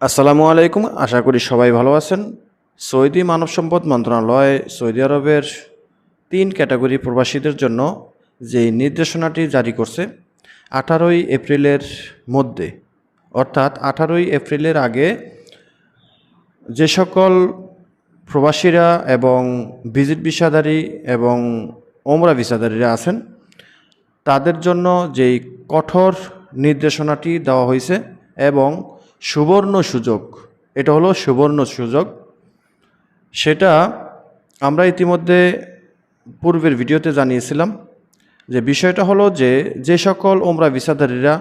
আসসালামু আলাইকুম। আশা করি সবাই ভালো আছেন। সৌদি মানব সম্পদ মন্ত্রণালয় সৌদি আরবের ৩ ক্যাটাগরি প্রবাসীদের জন্য যে নির্দেশনাটি জারি করছে ১৮ই এপ্রিলের মধ্যে, অর্থাৎ ১৮ই এপ্রিলের আগে যে সকল প্রবাসীরা এবং ভিজিট ভিসাধারী এবং ওমরা ভিসাধারীরা আছেন তাদের জন্য যেই কঠোর নির্দেশনাটি দেওয়া হয়েছে এবং সুবর্ণ সুযোগ, এটা হলো সুবর্ণ সুযোগ। সেটা আমরা ইতিমধ্যে পূর্বের ভিডিওতে জানিয়েছিলাম যে বিষয়টা হলো যে সকল ওমরা ভিসাধারীরা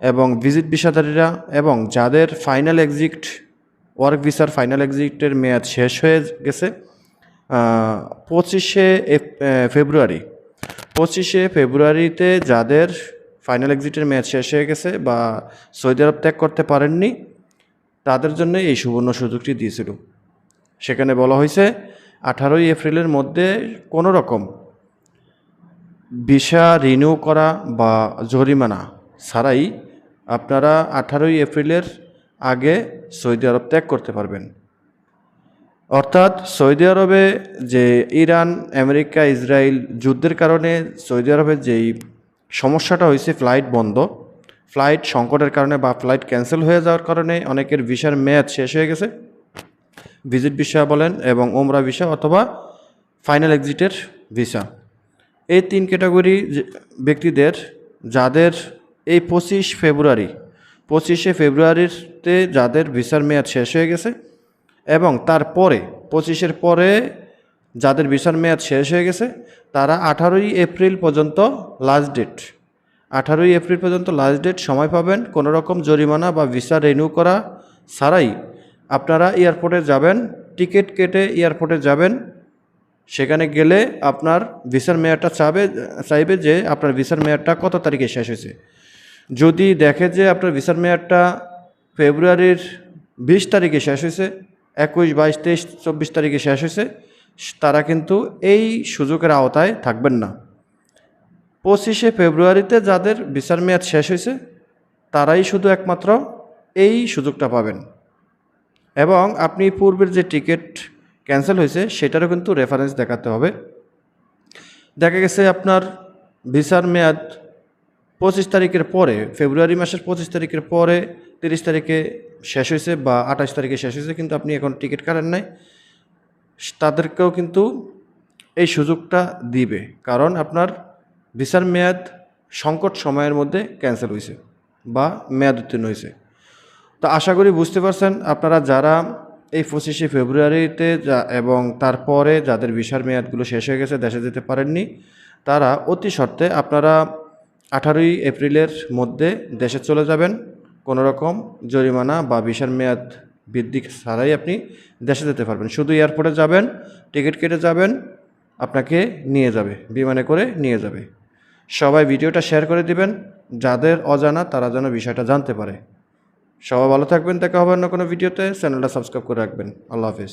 এবং ভিজিট ভিসাধারীরা এবং যাদের ফাইনাল এক্সিট ওয়ার্ক ভিসার ফাইনাল এক্সিটের মেয়াদ শেষ হয়ে গেছে 25শে ফেব্রুয়ারিতে যাদের ফাইনাল এক্সিটের মেয়াদ শেষ হয়ে গেছে বা সৌদি আরব ত্যাগ করতে পারেননি তাদের জন্য এই সুবর্ণ সুযোগটি দিয়েছিল। সেখানে বলা হয়েছে 18ই এপ্রিলের মধ্যে কোনো রকম ভিসা রিনিউ করা বা জরিমানা ছাড়াই আপনারা 18ই এপ্রিলের আগে সৌদি আরব ত্যাগ করতে পারবেন। অর্থাৎ সৌদি আরবে যে ইরান, আমেরিকা, ইসরায়েল যুদ্ধের কারণে সৌদি আরবের যেই সমস্যাটা হয়েছে, ফ্লাইট বন্ধ, ফ্লাইট সংকটের কারণে বা ফ্লাইট ক্যান্সেল হয়ে যাওয়ার কারণে অনেকের ভিসার মেয়াদ শেষ হয়ে গেছে, ভিজিট ভিসা বলেন এবং ওমরা ভিসা অথবা ফাইনাল এক্সিটের ভিসা। এই 3 ক্যাটাগরি ব্যক্তিদের যাদের এই 25শে ফেব্রুয়ারিতে যাদের ভিসার মেয়াদ শেষ হয়ে গেছে এবং তারপরে 25-এর পরে যাদের ভিসার মেয়াদ শেষ হয়ে গেছে তারা 18ই এপ্রিল পর্যন্ত লাস্ট ডেট, 18ই এপ্রিল পর্যন্ত লাস্ট ডেট সময় পাবেন। কোনো রকম জরিমানা বা ভিসা রিনিউ করা ছাড়াই আপনারা এয়ারপোর্টে যাবেন, টিকিট কেটে এয়ারপোর্টে যাবেন। সেখানে গেলে আপনার ভিসার মেয়াদটা চাইবে যে আপনার ভিসার মেয়াদটা কত তারিখে শেষ হয়েছে। যদি দেখে যে আপনার ভিসার মেয়াদটা ফেব্রুয়ারির 20 তারিখে শেষ হয়েছে, 21, 22, 23, 24 তারিখে শেষ হয়েছে, তারা কিন্তু এই সুযোগের আওতায় থাকবেন না। 25শে ফেব্রুয়ারিতে যাদের ভিসার মেয়াদ শেষ হয়েছে তারাই শুধু একমাত্র এই সুযোগটা পাবেন এবং আপনি পূর্বের যে টিকিট ক্যান্সেল হয়েছে সেটারও কিন্তু রেফারেন্স দেখাতে হবে। দেখা গেছে আপনার ভিসার মেয়াদ 25 তারিখের পরে, ফেব্রুয়ারি মাসের 25 তারিখের পরে 30 তারিখে শেষ হয়েছে বা 28 তারিখে শেষ হয়েছে, কিন্তু আপনি এখন টিকিট কাটেন নাই, তাদেরকেও কিন্তু এই সুযোগটা দিবে, কারণ আপনার ভিসার মেয়াদ সংকট সময়ের মধ্যে ক্যান্সেল হয়েছে বা মেয়াদ উত্তীর্ণ হয়েছে। তো আশা করি বুঝতে পারছেন আপনারা যারা এই 25শে ফেব্রুয়ারিতে এবং তারপরে যাদের ভিসার মেয়াদগুলো শেষ হয়ে গেছে, দেশে যেতে পারেননি, তারা অতি সত্ত্বে আপনারা 18ই এপ্রিলের মধ্যে দেশে চলে যাবেন। কোনো রকম জরিমানা বা ভিসার মেয়াদ বৃদ্ধি ছাড়াই আপনি দেশে যেতে পারবেন। শুধু এয়ারপোর্টে যাবেন, টিকিট কেটে যাবেন, আপনাকে নিয়ে যাবে, বিমানে করে নিয়ে যাবে। সবাই ভিডিওটা শেয়ার করে দিবেন, যাদের অজানা তারা যেন বিষয়টা জানতে পারে। সবাই ভালো থাকবেন, দেখা হবে অন্য কোনো ভিডিওতে। চ্যানেলটা সাবস্ক্রাইব করে রাখবেন। আল্লাহ হাফেজ।